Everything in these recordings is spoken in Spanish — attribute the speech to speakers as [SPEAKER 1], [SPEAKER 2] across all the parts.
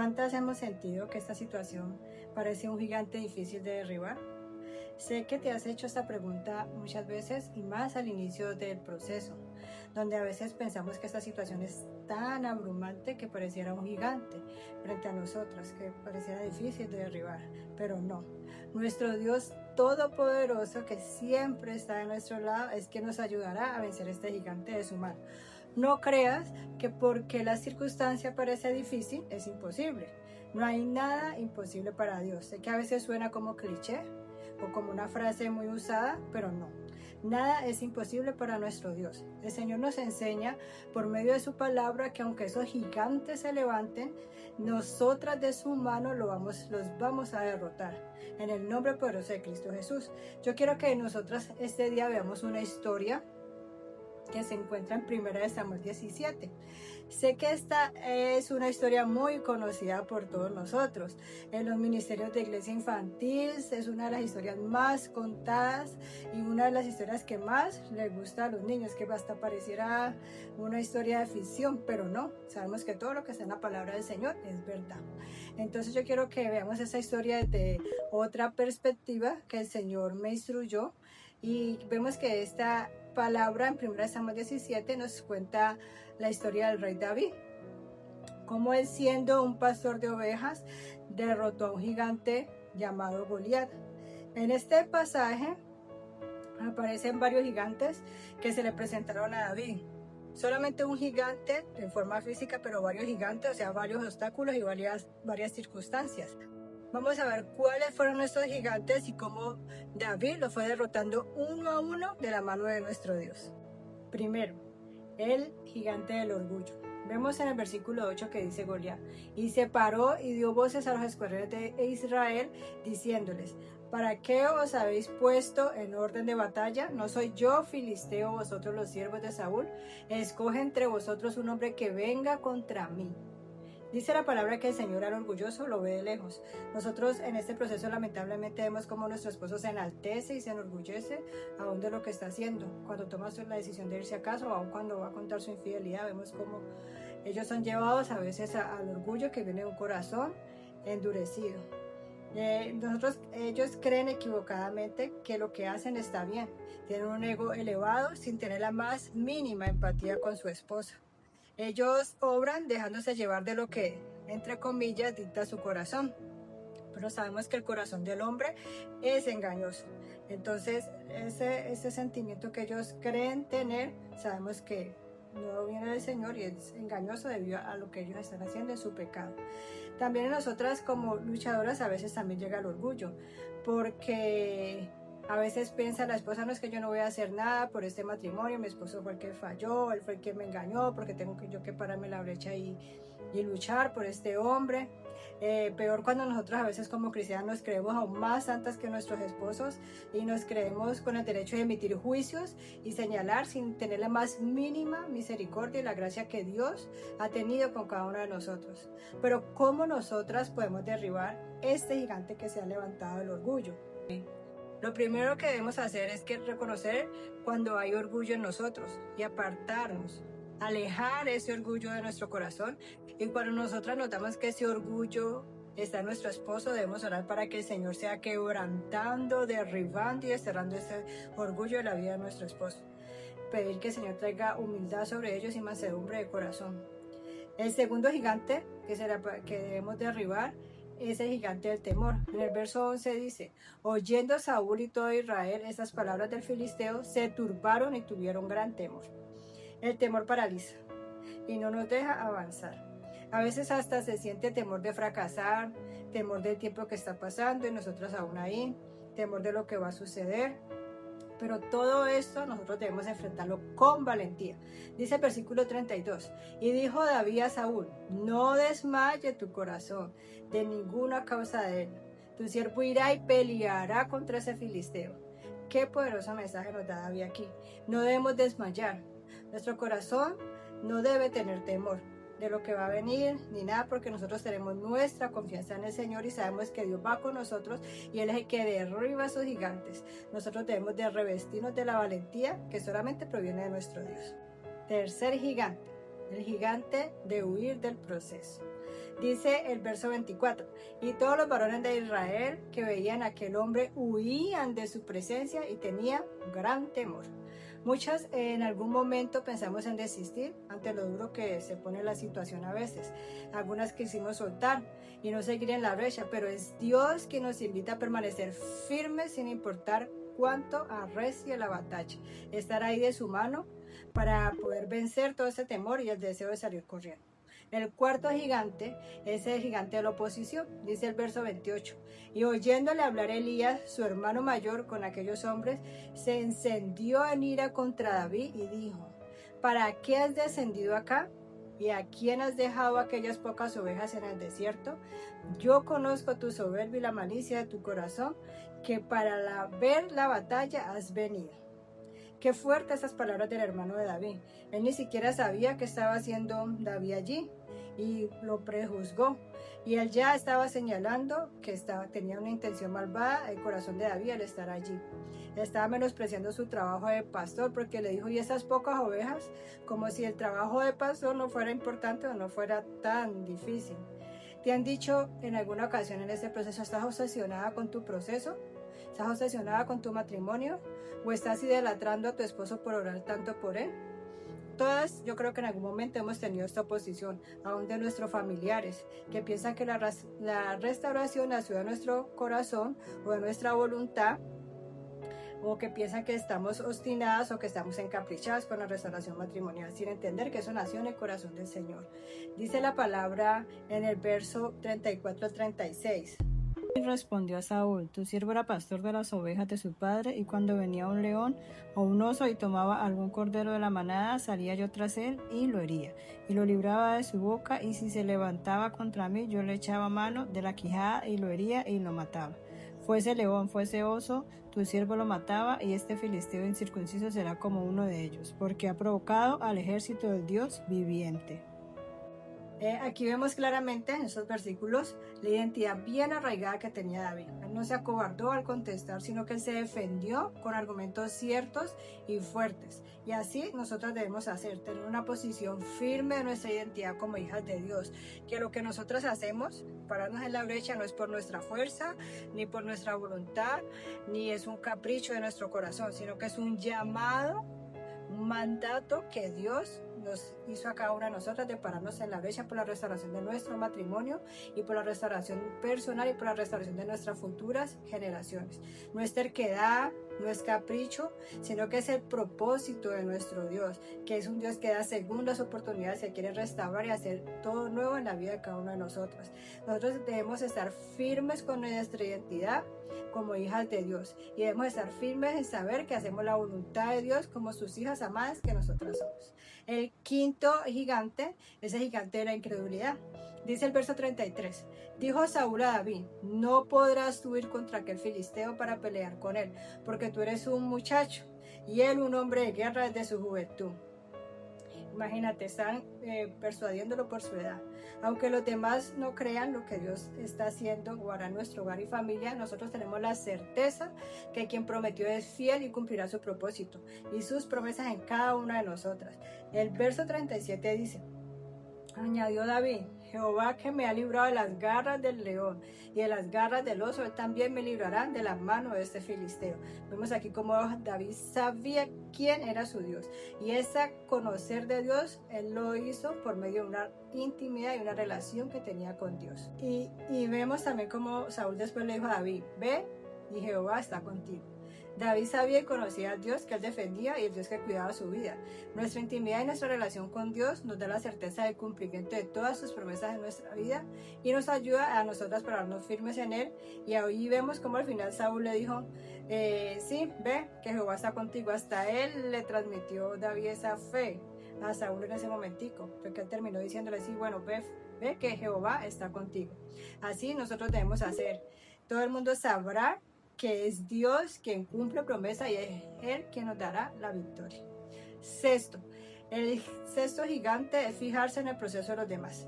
[SPEAKER 1] ¿Cuántas hemos sentido que esta situación parece un gigante difícil de derribar? Sé que te has hecho esta pregunta muchas veces y más al inicio del proceso, donde a veces pensamos que esta situación es tan abrumante que pareciera un gigante frente a nosotros, que pareciera difícil de derribar, pero no. Nuestro Dios Todopoderoso, que siempre está de nuestro lado, es quien nos ayudará a vencer este gigante de su mano. No creas que porque la circunstancia parece difícil, es imposible. No hay nada imposible para Dios. Sé que a veces suena como cliché o como una frase muy usada, pero no. Nada es imposible para nuestro Dios. El Señor nos enseña por medio de su palabra que aunque esos gigantes se levanten, nosotras de su mano los vamos a derrotar. En el nombre poderoso de Cristo Jesús. Yo quiero que nosotras este día veamos una historia que se encuentra en 1 Samuel 17. Sé que esta es una historia muy conocida por todos nosotros. En los ministerios de iglesia infantil es una de las historias más contadas y una de las historias que más les gusta a los niños, que hasta pareciera una historia de ficción, pero no. Sabemos que todo lo que está en la palabra del Señor es verdad. Entonces yo quiero que veamos esa historia desde otra perspectiva que el Señor me instruyó, y vemos que esta palabra en 1 Samuel 17 nos cuenta la historia del rey David, cómo él, siendo un pastor de ovejas, derrotó a un gigante llamado Goliat. En este pasaje aparecen varios gigantes que se le presentaron a David. Solamente un gigante en forma física, pero varios gigantes, o sea, varios obstáculos y varias circunstancias. Vamos a ver cuáles fueron estos gigantes y cómo David los fue derrotando uno a uno de la mano de nuestro Dios. Primero, el gigante del orgullo. Vemos en el versículo 8 que dice Goliat: y se paró y dio voces a los escuadrones de Israel, diciéndoles: ¿para qué os habéis puesto en orden de batalla? ¿No soy yo filisteo, vosotros los siervos de Saúl? Escoge entre vosotros un hombre que venga contra mí. Dice la palabra que el Señor al orgulloso lo ve de lejos. Nosotros en este proceso lamentablemente vemos como nuestro esposo se enaltece y se enorgullece aún de lo que está haciendo. Cuando toma la decisión de irse a casa, o aún cuando va a contar su infidelidad, vemos como ellos son llevados a veces al orgullo que viene de un corazón endurecido. Ellos creen equivocadamente que lo que hacen está bien. Tienen un ego elevado sin tener la más mínima empatía con su esposa. Ellos obran dejándose llevar de lo que, entre comillas, dicta su corazón. Pero sabemos que el corazón del hombre es engañoso. Entonces, ese sentimiento que ellos creen tener, sabemos que no viene del Señor y es engañoso debido a lo que ellos están haciendo en su pecado. También en nosotras como luchadoras a veces también llega el orgullo, porque a veces piensa la esposa: no, es que yo no voy a hacer nada por este matrimonio, mi esposo fue el que falló, él fue el que me engañó, porque tengo yo que pararme en la brecha y luchar por este hombre. Peor cuando nosotros a veces como cristianos nos creemos aún más santas que nuestros esposos y nos creemos con el derecho de emitir juicios y señalar sin tener la más mínima misericordia y la gracia que Dios ha tenido con cada uno de nosotros. Pero ¿cómo nosotras podemos derribar este gigante que se ha levantado del orgullo? Lo primero que debemos hacer es reconocer cuando hay orgullo en nosotros y apartarnos, alejar ese orgullo de nuestro corazón. Y cuando nosotras notamos que ese orgullo está en nuestro esposo, debemos orar para que el Señor sea quebrantando, derribando y desterrando ese orgullo de la vida de nuestro esposo. Pedir que el Señor traiga humildad sobre ellos y mansedumbre de corazón. El segundo gigante que debemos derribar es el gigante del temor. En el verso 11 dice: oyendo Saúl y todo Israel esas palabras del filisteo, se turbaron y tuvieron gran temor. El temor paraliza y no nos deja avanzar. A veces hasta se siente temor de fracasar, temor del tiempo que está pasando y nosotros aún ahí, temor de lo que va a suceder. Pero todo esto nosotros debemos enfrentarlo con valentía. Dice el versículo 32: y dijo David a Saúl: no desmaye tu corazón de ninguna causa de él. Tu siervo irá y peleará contra ese filisteo. Qué poderoso mensaje nos da David aquí. No debemos desmayar. Nuestro corazón no debe tener temor de lo que va a venir, ni nada, porque nosotros tenemos nuestra confianza en el Señor y sabemos que Dios va con nosotros y Él es el que derriba a sus gigantes. Nosotros debemos de revestirnos de la valentía que solamente proviene de nuestro Dios. Tercer gigante, el gigante de huir del proceso. Dice el verso 24, y todos los varones de Israel que veían a aquel hombre huían de su presencia y tenían gran temor. Muchas en algún momento pensamos en desistir ante lo duro que se pone la situación a veces. Algunas quisimos soltar y no seguir en la brecha, pero es Dios quien nos invita a permanecer firmes sin importar cuánto arrecie la batalla. Estar ahí de su mano para poder vencer todo ese temor y el deseo de salir corriendo. El cuarto gigante es el gigante de la oposición, dice el verso 28. Y oyéndole hablar Elías, su hermano mayor, con aquellos hombres, se encendió en ira contra David y dijo, ¿para qué has descendido acá? ¿Y a quién has dejado aquellas pocas ovejas en el desierto? Yo conozco tu soberbia y la malicia de tu corazón, que para ver la batalla has venido. Qué fuertes esas palabras del hermano de David. Él ni siquiera sabía qué estaba haciendo David allí y lo prejuzgó. Y él ya estaba señalando que tenía una intención malvada el corazón de David al estar allí. Estaba menospreciando su trabajo de pastor porque le dijo, ¿y esas pocas ovejas? Como si el trabajo de pastor no fuera importante o no fuera tan difícil. ¿Te han dicho en alguna ocasión en este proceso, estás obsesionada con tu proceso? ¿Estás obsesionada con tu matrimonio? ¿O estás idolatrando a tu esposo por orar tanto por él? Todas, yo creo que en algún momento hemos tenido esta oposición, aún de nuestros familiares, que piensan que la restauración nació de nuestro corazón o de nuestra voluntad, o que piensan que estamos obstinadas o que estamos encaprichadas con la restauración matrimonial, sin entender que eso nació en el corazón del Señor. Dice la palabra en el verso 34-36. Y respondió a Saúl, tu siervo era pastor de las ovejas de su padre, y cuando venía un león o un oso y tomaba algún cordero de la manada, salía yo tras él y lo hería, y lo libraba de su boca, y si se levantaba contra mí, yo le echaba mano de la quijada y lo hería y lo mataba. Fuese león, fuese oso, tu siervo lo mataba, y este filisteo incircunciso será como uno de ellos, porque ha provocado al ejército del Dios viviente. Aquí vemos claramente en estos versículos la identidad bien arraigada que tenía David. Él no se acobardó al contestar, sino que él se defendió con argumentos ciertos y fuertes. Y así nosotros debemos hacer, tener una posición firme de nuestra identidad como hijas de Dios. Que lo que nosotros hacemos, pararnos en la brecha, no es por nuestra fuerza, ni por nuestra voluntad, ni es un capricho de nuestro corazón, sino que es un llamado, un mandato que Dios nos hizo a cada una de nosotras de pararnos en la brecha por la restauración de nuestro matrimonio y por la restauración personal y por la restauración de nuestras futuras generaciones. No es terquedad, no es capricho, sino que es el propósito de nuestro Dios, que es un Dios que da segundas oportunidades, que quiere restaurar y hacer todo nuevo en la vida de cada una de nosotras. Nosotros debemos estar firmes con nuestra identidad como hijas de Dios y debemos estar firmes en saber que hacemos la voluntad de Dios como sus hijas amadas que nosotras somos. El quinto gigante es el gigante de la incredulidad. Dice el verso 33, dijo Saúl a David, no podrás tú ir contra aquel filisteo para pelear con él, porque tú eres un muchacho y él un hombre de guerra desde su juventud. Imagínate, están persuadiéndolo por su edad. Aunque los demás no crean lo que Dios está haciendo o hará en nuestro hogar y familia, nosotros tenemos la certeza que quien prometió es fiel y cumplirá su propósito y sus promesas en cada una de nosotras. El verso 37 dice, añadió David, Jehová que me ha librado de las garras del león y de las garras del oso, él también me librará de la mano de este filisteo. Vemos aquí cómo David sabía quién era su Dios, y ese conocer de Dios, él lo hizo por medio de una intimidad y una relación que tenía con Dios. Y vemos también cómo Saúl después le dijo a David, ve y Jehová está contigo. David sabía y conocía al Dios que él defendía y el Dios que cuidaba su vida. Nuestra intimidad y nuestra relación con Dios nos da la certeza del cumplimiento de todas sus promesas en nuestra vida y nos ayuda a nosotras pararnos firmes en él. Y ahí vemos como al final Saúl le dijo, sí, ve que Jehová está contigo. Hasta él le transmitió David esa fe a Saúl en ese momentico, porque él terminó diciéndole, sí, bueno, ve que Jehová está contigo. Así nosotros debemos hacer. Todo el mundo sabrá que es Dios quien cumple promesa y es Él quien nos dará la victoria. Sexto, el sexto gigante es fijarse en el proceso de los demás.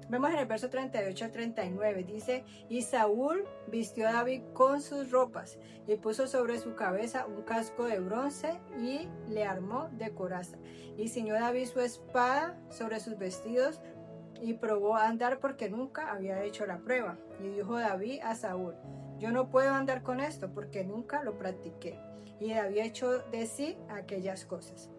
[SPEAKER 1] Vemos en el verso 38 al 39, dice, y Saúl vistió a David con sus ropas y puso sobre su cabeza un casco de bronce y le armó de coraza. Y ciñó David su espada sobre sus vestidos y probó a andar porque nunca había hecho la prueba. Y dijo David a Saúl: yo no puedo andar con esto porque nunca lo practiqué. Y David echó de sí aquellas cosas.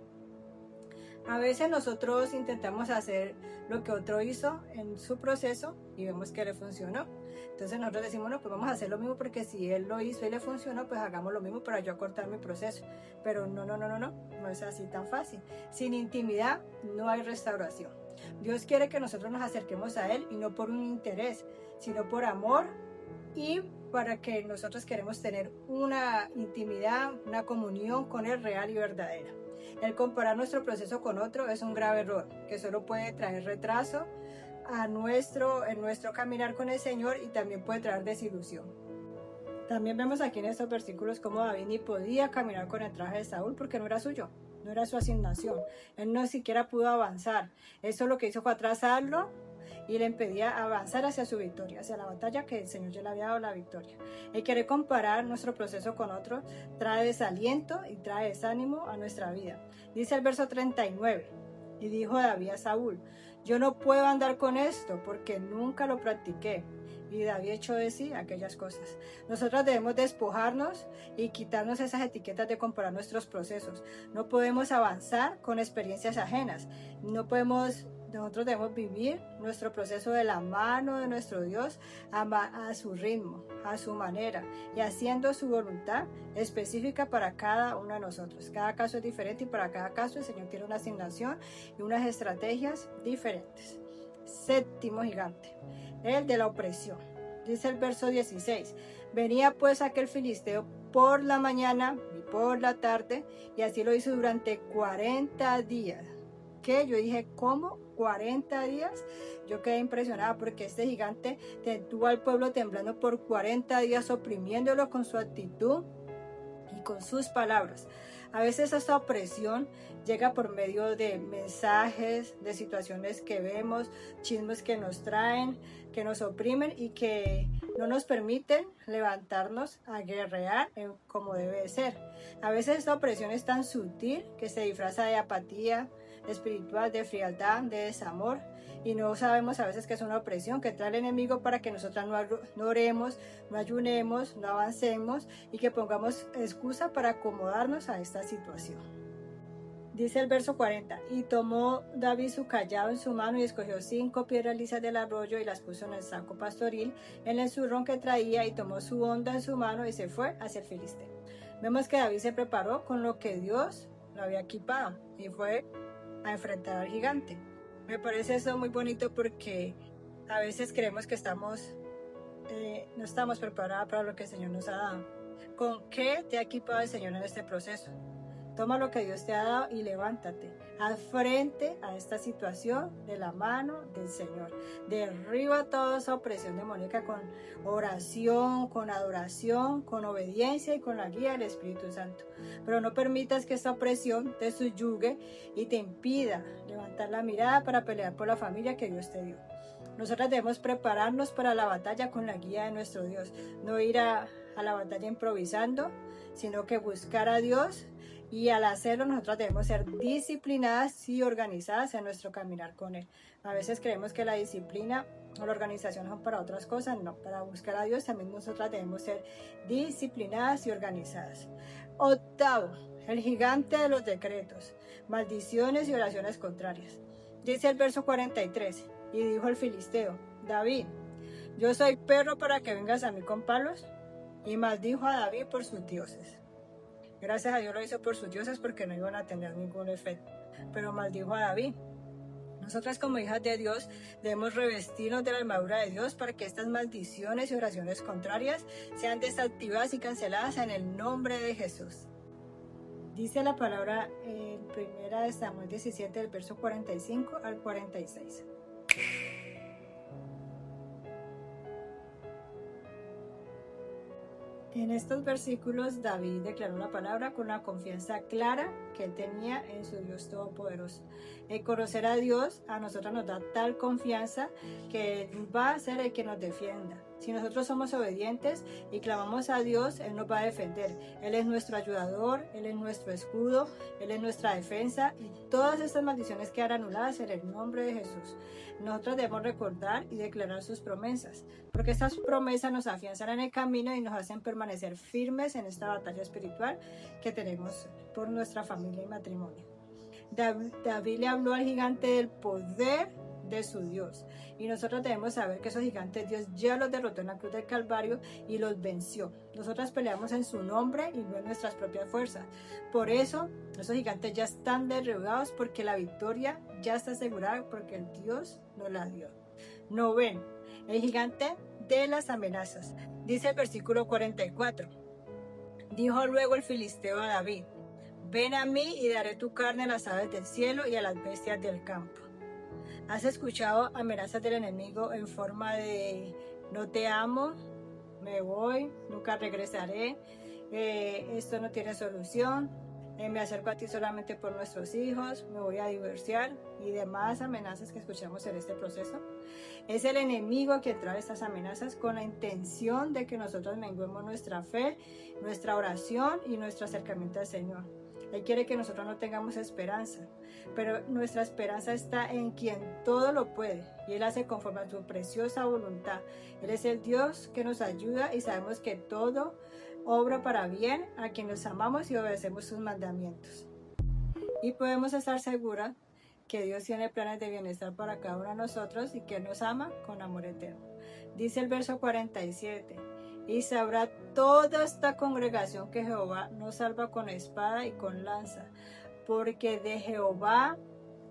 [SPEAKER 1] A veces nosotros intentamos hacer lo que otro hizo en su proceso y vemos que le funcionó. Entonces nosotros decimos, no, pues vamos a hacer lo mismo porque si él lo hizo y le funcionó, pues hagamos lo mismo para yo acortar mi proceso. Pero no es así tan fácil. Sin intimidad no hay restauración. Dios quiere que nosotros nos acerquemos a Él y no por un interés, sino por amor y para que nosotros queremos tener una intimidad, una comunión con Él real y verdadera. El comparar nuestro proceso con otro es un grave error que solo puede traer retraso en nuestro caminar con el Señor y también puede traer desilusión. También vemos aquí en estos versículos cómo David ni podía caminar con el traje de Saúl porque no era suyo, no era su asignación. Él no siquiera pudo avanzar. Eso lo que hizo fue atrasarlo y le impedía avanzar hacia su victoria, hacia la batalla que el Señor ya le había dado la victoria. El querer comparar nuestro proceso con otro trae desaliento y trae desánimo a nuestra vida. Dice el verso 39, y dijo David a Saúl: yo no puedo andar con esto porque nunca lo practiqué. Y David echó de sí aquellas cosas. Nosotros debemos despojarnos y quitarnos esas etiquetas de comparar nuestros procesos. No podemos avanzar con experiencias ajenas. Nosotros debemos vivir nuestro proceso de la mano de nuestro Dios a su ritmo, a su manera y haciendo su voluntad específica para cada uno de nosotros. Cada caso es diferente y para cada caso el Señor tiene una asignación y unas estrategias diferentes. Séptimo gigante, el de la opresión. Dice el verso 16: venía pues aquel filisteo por la mañana y por la tarde, y así lo hizo durante 40 días. ¿Qué? Yo dije, ¿cómo? 40 días. Yo quedé impresionada porque este gigante tuvo al pueblo temblando por 40 días, oprimiéndolo con su actitud y con sus palabras. A veces esta opresión llega por medio de mensajes, de situaciones que vemos, chismes que nos traen, que nos oprimen y que no nos permiten levantarnos a guerrear como debe ser. A veces esta opresión es tan sutil que se disfraza de apatía espiritual, de frialdad, de desamor, y no sabemos a veces que es una opresión que trae el enemigo para que nosotros no oremos, no ayunemos, no avancemos y que pongamos excusa para acomodarnos a esta situación. Dice el verso 40, y tomó David su cayado en su mano y escogió 5 piedras lisas del arroyo y las puso en el saco pastoril, en el zurrón que traía, y tomó su honda en su mano y se fue hacia el filisteo. Vemos que David se preparó con lo que Dios lo había equipado y fue a enfrentar al gigante. Me parece eso muy bonito porque a veces creemos que no estamos preparados para lo que el Señor nos ha dado. ¿Con qué te ha equipado el Señor en este proceso? Toma lo que Dios te ha dado y levántate. Haz frente a esta situación de la mano del Señor. Derriba toda esa opresión demoníaca con oración, con adoración, con obediencia y con la guía del Espíritu Santo. Pero no permitas que esta opresión te subyugue y te impida levantar la mirada para pelear por la familia que Dios te dio. Nosotros debemos prepararnos para la batalla con la guía de nuestro Dios. No ir a la batalla improvisando, sino que buscar a Dios. Y al hacerlo nosotros debemos ser disciplinadas y organizadas en nuestro caminar con Él. A veces creemos que la disciplina o la organización son para otras cosas. No, para buscar a Dios también nosotras debemos ser disciplinadas y organizadas. Octavo, el gigante de los decretos, maldiciones y oraciones contrarias. Dice el verso 43, y dijo el filisteo: David, yo soy perro para que vengas a mí con palos. Y maldijo a David por sus dioses. Gracias a Dios lo hizo por sus dioses porque no iban a tener ningún efecto. Pero maldijo a David. Nosotras como hijas de Dios debemos revestirnos de la armadura de Dios para que estas maldiciones y oraciones contrarias sean desactivadas y canceladas en el nombre de Jesús. Dice la palabra en 1 Samuel 17, del verso 45 al 46. En estos versículos David declaró la palabra con la confianza clara que él tenía en su Dios Todopoderoso. El conocer a Dios a nosotros nos da tal confianza que Él va a ser el que nos defienda. Si nosotros somos obedientes y clamamos a Dios, Él nos va a defender. Él es nuestro ayudador, Él es nuestro escudo, Él es nuestra defensa y todas estas maldiciones quedarán anuladas en el nombre de Jesús. Nosotros debemos recordar y declarar sus promesas, porque estas promesas nos afianzan en el camino y nos hacen permanecer firmes en esta batalla espiritual que tenemos por nuestra familia y matrimonio. David le habló al gigante del poder de su Dios, y nosotros debemos saber que esos gigantes Dios ya los derrotó en la cruz del Calvario y los venció. Nosotros peleamos en su nombre y no en nuestras propias fuerzas. Por eso esos gigantes ya están derribados, porque la victoria ya está asegurada, porque el Dios nos la dio. Noveno, el gigante de las amenazas. Dice el versículo 44: dijo luego el filisteo a David: ven a mí y daré tu carne a las aves del cielo y a las bestias del campo. ¿Has escuchado amenazas del enemigo en forma de no te amo, me voy, nunca regresaré, esto no tiene solución, me acerco a ti solamente por nuestros hijos, me voy a divorciar y demás amenazas que escuchamos en este proceso? Es el enemigo que trae estas amenazas con la intención de que nosotros menguemos nuestra fe, nuestra oración y nuestro acercamiento al Señor. Él quiere que nosotros no tengamos esperanza, pero nuestra esperanza está en quien todo lo puede, y Él hace conforme a su preciosa voluntad. Él es el Dios que nos ayuda y sabemos que todo obra para bien a quien nos amamos y obedecemos sus mandamientos. Y podemos estar seguros que Dios tiene planes de bienestar para cada uno de nosotros y que Él nos ama con amor eterno. Dice el verso 47: y sabrá toda esta congregación que Jehová nos salva con espada y con lanza, porque de Jehová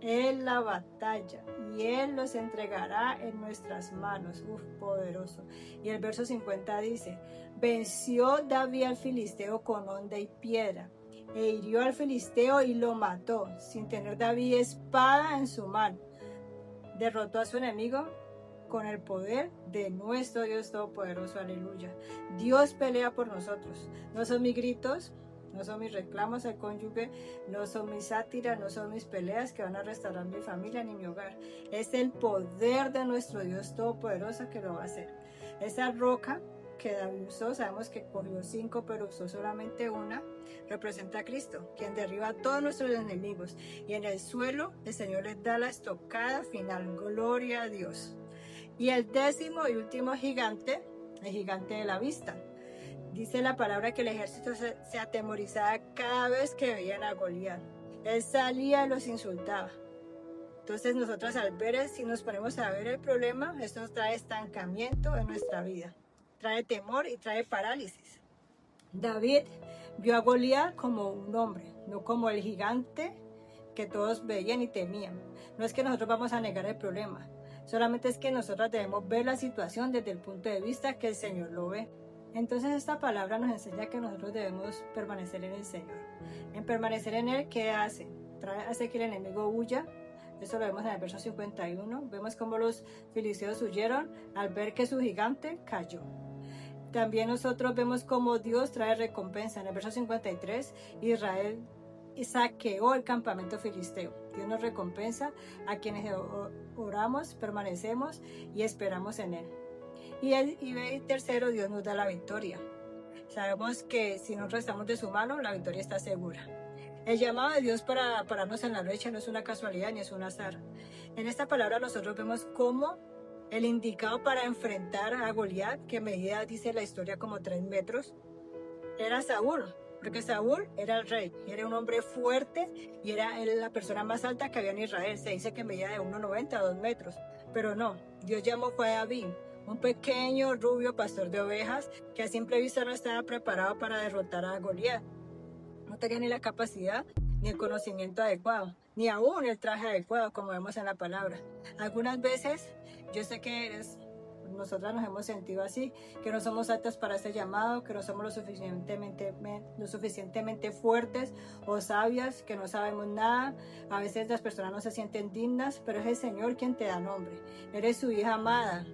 [SPEAKER 1] es la batalla, y Él los entregará en nuestras manos. Poderoso. Y el verso 50 dice: venció David al filisteo con honda y piedra, e hirió al filisteo y lo mató, sin tener David espada en su mano. Derrotó a su enemigo con el poder de nuestro Dios Todopoderoso. Aleluya. Dios pelea por nosotros. No son mis gritos, no son mis reclamos al cónyuge, no son mis sátiras, no son mis peleas que van a restaurar mi familia ni mi hogar. Es el poder de nuestro Dios Todopoderoso que lo va a hacer. Esa roca que David usó, sabemos que cogió 5, pero usó solamente una, representa a Cristo, quien derriba a todos nuestros enemigos. Y en el suelo el Señor les da la estocada final. Gloria a Dios. Y el 10º y último gigante, el gigante de la vista. Dice la palabra que el ejército se atemorizaba cada vez que veían a Goliat. Él salía y los insultaba. Entonces nosotros al ver, si nos ponemos a ver el problema, esto nos trae estancamiento en nuestra vida. Trae temor y trae parálisis. David vio a Goliat como un hombre, no como el gigante que todos veían y temían. No es que nosotros vamos a negar el problema, solamente es que nosotros debemos ver la situación desde el punto de vista que el Señor lo ve. Entonces esta palabra nos enseña que nosotros debemos permanecer en el Señor. En permanecer en Él, ¿qué hace? Hace que el enemigo huya. Eso lo vemos en el verso 51. Vemos cómo los filisteos huyeron al ver que su gigante cayó. También nosotros vemos cómo Dios trae recompensa. En el verso 53, Israel saqueó el campamento filisteo. Dios nos recompensa a quienes oramos, permanecemos y esperamos en Él. Y tercero, Dios nos da la victoria. Sabemos que si nosotros estamos de su mano, la victoria está segura. El llamado de Dios para pararnos en la brecha no es una casualidad ni es un azar. En esta palabra nosotros vemos cómo el indicado para enfrentar a Goliat, que medía, dice la historia, como 3 metros, era Saúl. Porque Saúl era el rey, y era un hombre fuerte y era la persona más alta que había en Israel. Se dice que medía de 1,90 a 2 metros, pero no, Dios llamó fue a David, un pequeño rubio pastor de ovejas que a simple vista no estaba preparado para derrotar a Goliat. No tenía ni la capacidad ni el conocimiento adecuado, ni aún el traje adecuado, como vemos en la palabra. Algunas veces yo sé que nosotras nos hemos sentido así, que no somos aptas para este llamado, que no somos lo suficientemente fuertes o sabias, que no sabemos nada. A veces las personas no se sienten dignas, pero es el Señor quien te da nombre. Eres su hija amada,